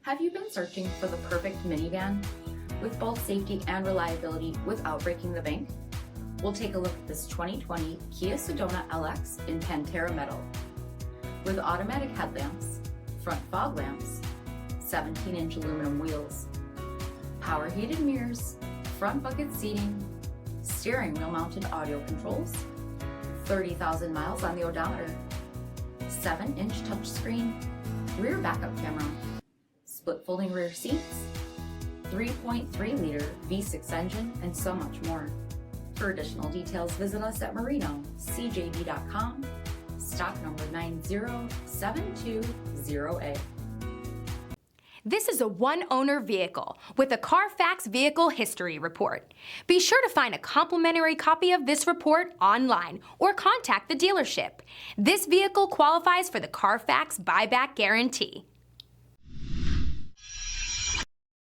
Have you been searching for the perfect minivan with both safety and reliability without breaking the bank? We'll take a look at this 2020 Kia Sedona LX in Pantera Metal. With automatic headlamps, front fog lamps, 17-inch aluminum wheels, power heated mirrors, front bucket seating, steering wheel mounted audio controls, 30,000 miles on the odometer, 7-inch touchscreen, rear backup camera, split folding rear seats, 3.3-liter V6 engine, and so much more. For additional details, visit us at Marino, cjb.com, stock number 90720A. This is a one-owner vehicle with a CARFAX vehicle history report. Be sure to find a complimentary copy of this report online or contact the dealership. This vehicle qualifies for the CARFAX buyback guarantee.